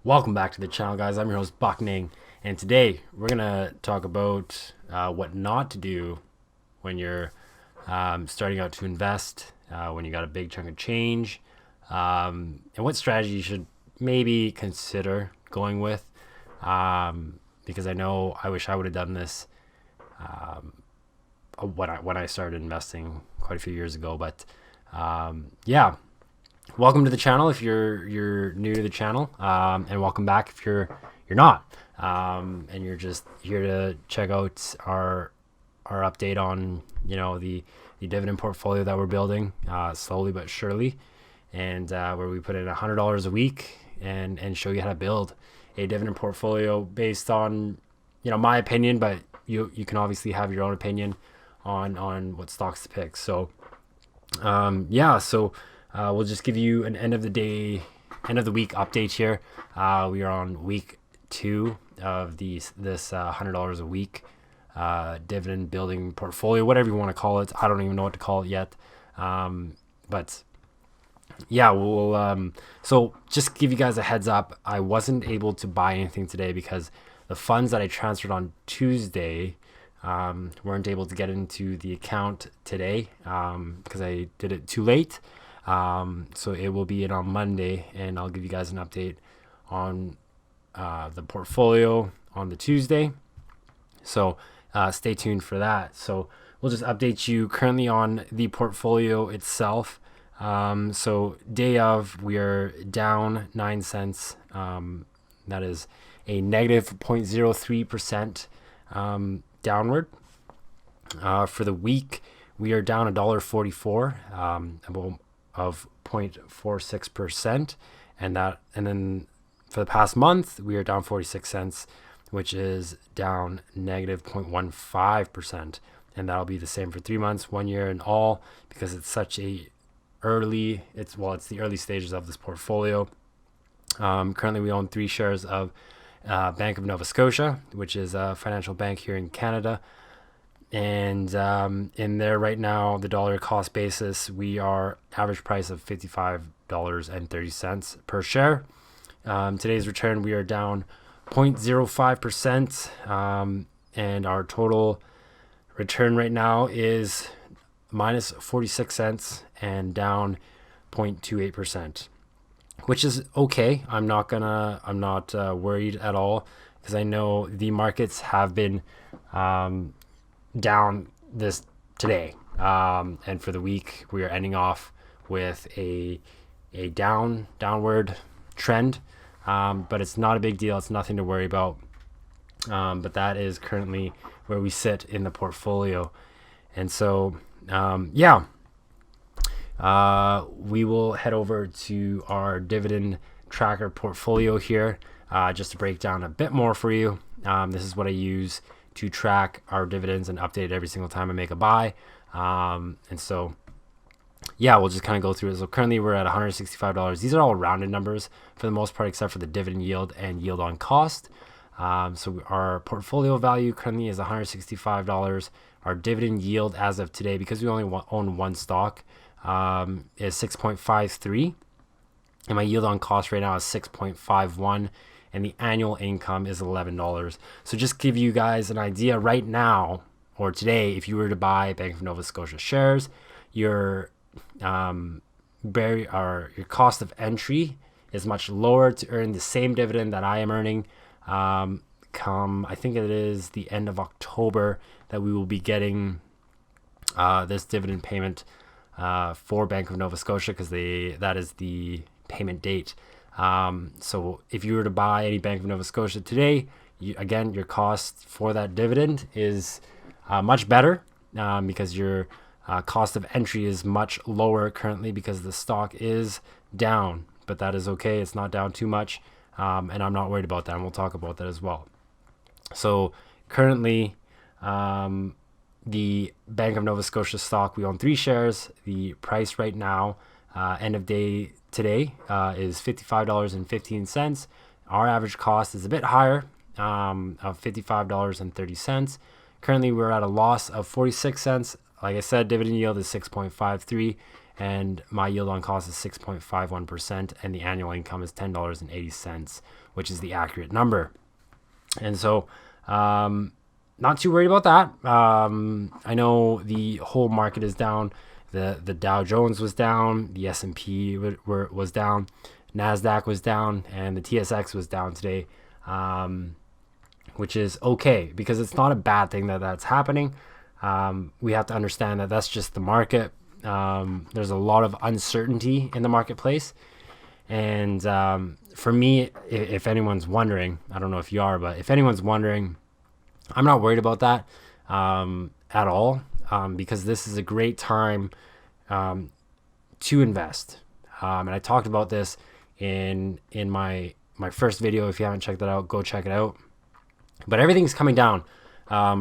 Welcome back to the channel, guys. I'm your host, Buckning, and today we're gonna talk about what not to do when you're starting out to invest, when you got a big chunk of change, and what strategy you should maybe consider going with. Because I wish I would have done this when I started investing quite a few years ago. But yeah. Welcome to the channel if you're new to the channel, and welcome back if you're not, and you're just here to check out our update on the dividend portfolio that we're building slowly but surely, and where we put in $100 a week and show you how to build a dividend portfolio based on my opinion, but you can obviously have your own opinion on what stocks to pick. So we'll just give you an end of the week update here. We are on week 2 of this $100 a week dividend building portfolio, whatever you want to call it. I don't even know what to call it yet. But yeah, so just give you guys a heads up. I wasn't able to buy anything today because the funds that I transferred on Tuesday weren't able to get into the account today because I did it too late. So it will be in on Monday, and I'll give you guys an update on the portfolio on the Tuesday. So stay tuned for that. So we'll just update you currently on the portfolio itself. So day of, we are down 9 cents. That is a negative 0.03% downward. For the week, we are down $1.44. Of 0.46%, and then for the past month we are down 46 cents, which is down negative 0.15%, and that'll be the same for 3 months, 1 year, and all, because it's such it's the early stages of this portfolio. Currently we own 3 shares of Bank of Nova Scotia, which is a financial bank here in Canada. And in there right now, the dollar cost basis, we are average price of $55.30 per share. Today's return, we are down 0.05%, and our total return right now is minus 46 cents and down 0.28%, which is okay. I'm not worried at all, because I know the markets have been down this today, and for the week we are ending off with a downward trend, but it's not a big deal. It's nothing to worry about, but that is currently where we sit in the portfolio. And so we will head over to our dividend tracker portfolio here, just to break down a bit more for you. This is what I use to track our dividends and update it every single time I make a buy. And so, we'll just kind of go through it. So currently we're at $165. These are all rounded numbers for the most part, except for the dividend yield and yield on cost. So our portfolio value currently is $165. Our dividend yield as of today, because we only own one stock, is 6.53. And my yield on cost right now is 6.51. And the annual income is $11. So just give you guys an idea right now, or today, if you were to buy Bank of Nova Scotia shares, your cost of entry is much lower to earn the same dividend that I am earning. Come, I think it is the end of October, that we will be getting this dividend payment for Bank of Nova Scotia, because that is the payment date. So if you were to buy any Bank of Nova Scotia today, your cost for that dividend is much better, because your cost of entry is much lower currently, because the stock is down. But that is okay. It's not down too much, and I'm not worried about that, and we'll talk about that as well. So currently, the Bank of Nova Scotia stock, we own 3 shares. The price right now, end of day today, is $55.15. Our average cost is a bit higher, of $55.30. Currently we're at a loss of 46 cents. Like I said, dividend yield is 6.53, and my yield on cost is 6.51%, and the annual income is $10.80, which is the accurate number. And so, not too worried about that. I know the whole market is down. The Dow Jones was down, the S&P was down, NASDAQ was down, and the TSX was down today, which is okay because it's not a bad thing that that's happening. We have to understand that that's just the market. There's a lot of uncertainty in the marketplace. And for me, if anyone's wondering, I don't know if you are, but if anyone's wondering, I'm not worried about that at all, because this is a great time to invest. And I talked about this in my first video. If you haven't checked that out, go check it out. But everything's coming down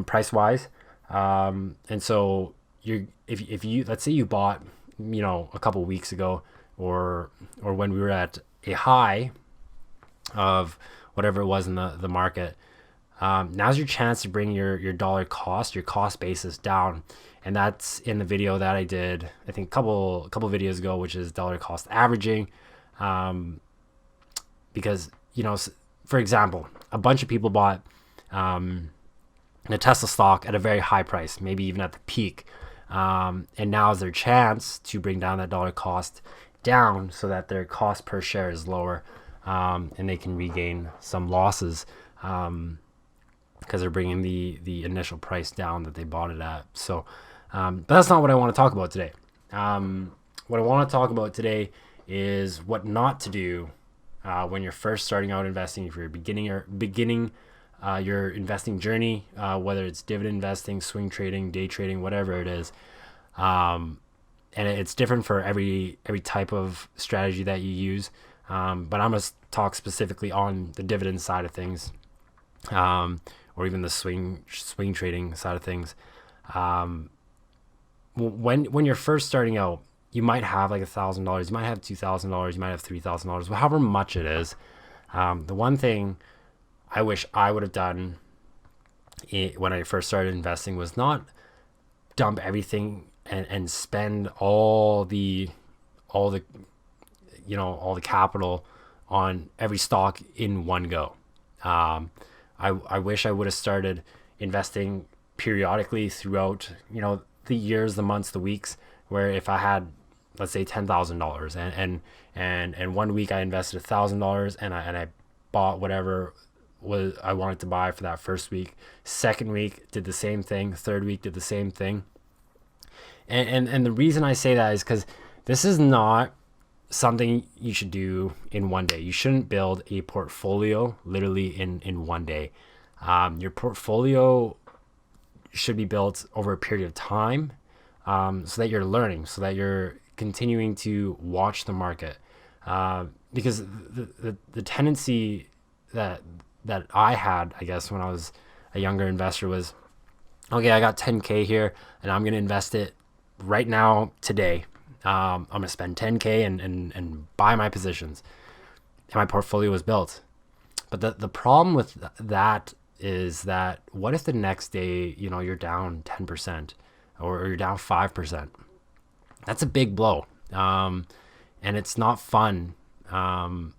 price wise, and so if you let's say you bought a couple weeks ago, or when we were at a high of whatever it was in the market, now's your chance to bring your dollar cost, your cost basis down. And that's in the video that I did, I think a couple videos ago, which is dollar cost averaging. Because, for example, a bunch of people bought the Tesla stock at a very high price, maybe even at the peak. And now is their chance to bring down that dollar cost down so that their cost per share is lower, and they can regain some losses because they're bringing the initial price down that they bought it at. So, but that's not what I want to talk about today. What I want to talk about today is what not to do when you're first starting out investing. If you're beginning your investing journey, whether it's dividend investing, swing trading, day trading, whatever it is, and it's different for every type of strategy that you use. But I'm gonna talk specifically on the dividend side of things, or even the swing trading side of things. When you're first starting out, you might have like $1,000, you might have $2,000, you might have $3,000, however much it is. The one thing I wish I would have done when I first started investing was not dump everything and spend all the capital on every stock in one go. I wish I would have started investing periodically throughout, the years, the months, the weeks, where if I had, let's say, $10,000 and 1 week I invested $1,000 and I bought whatever was I wanted to buy for that first week. Second week did the same thing. Third week did the same thing. And the reason I say that is because this is not something you should do in one day. You shouldn't build a portfolio literally in one day. Your portfolio should be built over a period of time, so that you're learning, so that you're continuing to watch the market. Because the tendency that I had, I guess, when I was a younger investor was, okay, I got 10K here and I'm going to invest it right now today. I'm going to spend 10K and buy my positions. And my portfolio was built. But the problem with that is that what if the next day, you're down 10% or you're down 5%? That's a big blow. And it's not fun, having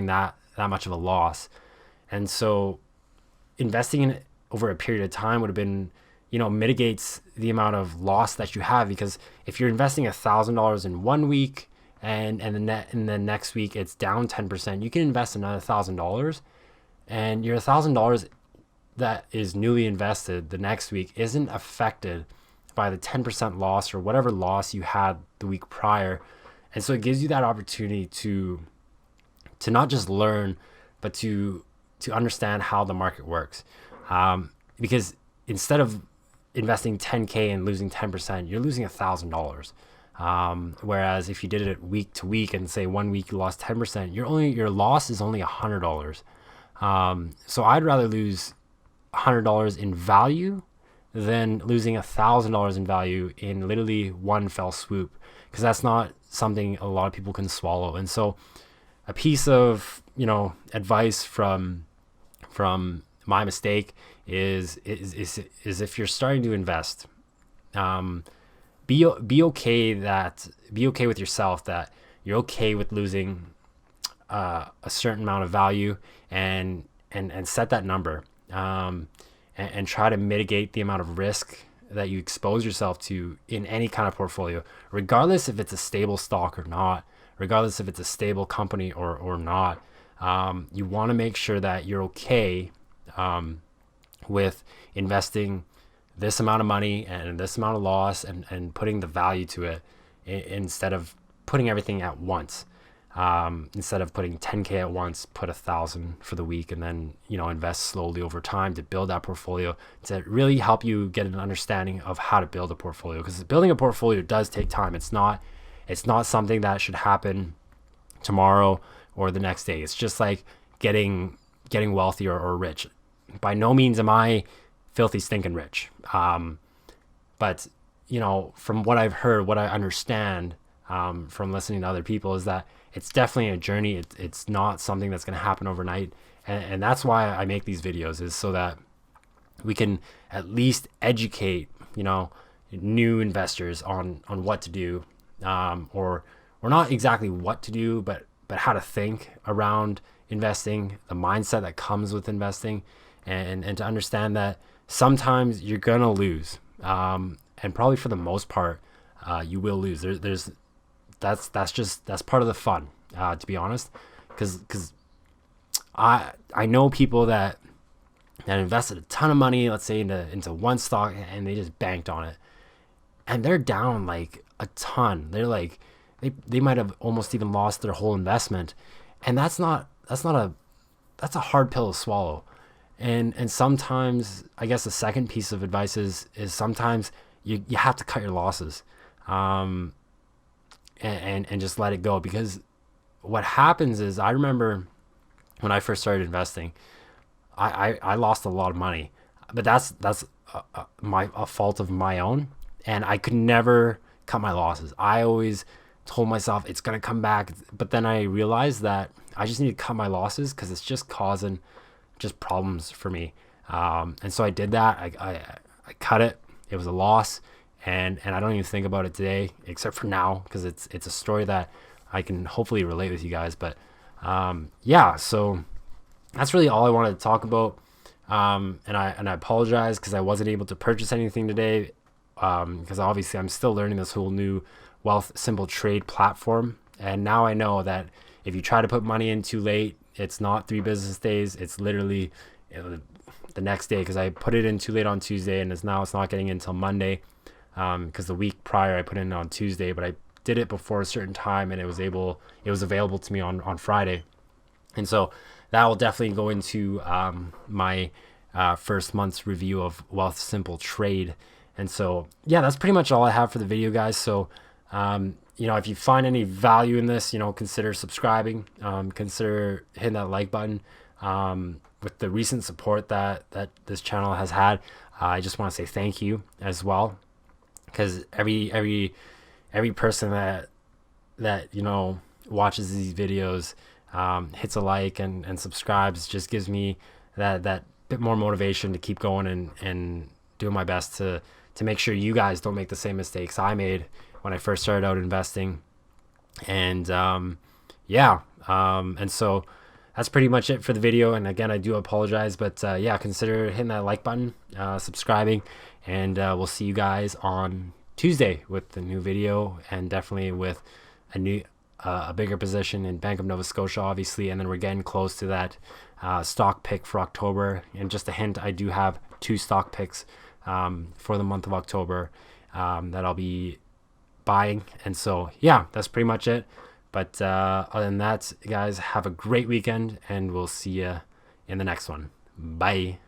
that much of a loss. And so investing in it over a period of time would have been, mitigates the amount of loss that you have, because if you're investing $1,000 in 1 week and in the next week it's down 10%, you can invest another $1,000, and your $1,000 that is newly invested the next week isn't affected by the 10% loss or whatever loss you had the week prior. And so it gives you that opportunity to not just learn, but to understand how the market works. Because instead of investing 10K and losing 10%, you're losing $1,000. Whereas if you did it week to week and say 1 week you lost 10%, your loss is only $100. So I'd rather lose $100 in value than losing $1,000 in value in literally one fell swoop, because that's not something a lot of people can swallow. And so a piece of advice from my mistake is if you're starting to invest, be okay with yourself, that you're okay with losing a certain amount of value, and set that number, and try to mitigate the amount of risk that you expose yourself to in any kind of portfolio, regardless if it's a stable stock or not, regardless if it's a stable company or not. You want to make sure that you're okay with investing this amount of money and this amount of loss, and putting the value to it, instead of putting everything at once. Instead of putting 10K at once, put 1,000 for the week, and then, invest slowly over time to build that portfolio, to really help you get an understanding of how to build a portfolio. Because building a portfolio does take time. It's not something that should happen tomorrow or the next day. It's just like getting wealthy or rich. By no means am I filthy stinking rich. But from what I've heard, what I understand, from listening to other people, is that it's definitely a journey. It's not something that's going to happen overnight. And that's why I make these videos, is so that we can at least educate, new investors on what to do, or not exactly what to do, but how to think around investing, the mindset that comes with investing, and to understand that sometimes you're going to lose. And probably for the most part, you will lose. That's part of the fun, to be honest, because I know people that invested a ton of money, let's say into one stock, and they just banked on it, and they're down like a ton. They're like, they might have almost even lost their whole investment, and that's a hard pill to swallow. And sometimes, I guess the second piece of advice is sometimes you have to cut your losses. And just let it go, because what happens is, I remember when I first started investing, I lost a lot of money, but that's a fault of my own, and I could never cut my losses. I always told myself it's gonna come back, but then I realized that I just need to cut my losses, because it's just causing just problems for me. And so I did that. I cut it. It was a loss. And I don't even think about it today, except for now, because it's a story that I can hopefully relate with you guys. But so that's really all I wanted to talk about. And I apologize because I wasn't able to purchase anything today, because obviously I'm still learning this whole new Wealthsimple Trade platform. And now I know that if you try to put money in too late, it's not 3 business days. It's literally the next day, because I put it in too late on Tuesday, and it's not getting in until Monday. Because the week prior I put in on Tuesday, but I did it before a certain time, and it was available to me on Friday. And so that will definitely go into my first month's review of Wealthsimple Trade. And so that's pretty much all I have for the video, guys. So if you find any value in this, consider subscribing, consider hitting that like button. With the recent support that this channel has had, I just want to say thank you as well, because every person that watches these videos, hits a like and subscribes, just gives me that bit more motivation to keep going and doing my best to make sure you guys don't make the same mistakes I made when I first started out investing. And and so that's pretty much it for the video. And again, I do apologize, but consider hitting that like button, subscribing, and we'll see you guys on Tuesday with the new video, and definitely with a bigger position in Bank of Nova Scotia, obviously. And then we're getting close to that stock pick for October. And just a hint, I do have 2 stock picks for the month of October that I'll be buying. And so that's pretty much it. But other than that, guys, have a great weekend, and we'll see you in the next one. Bye.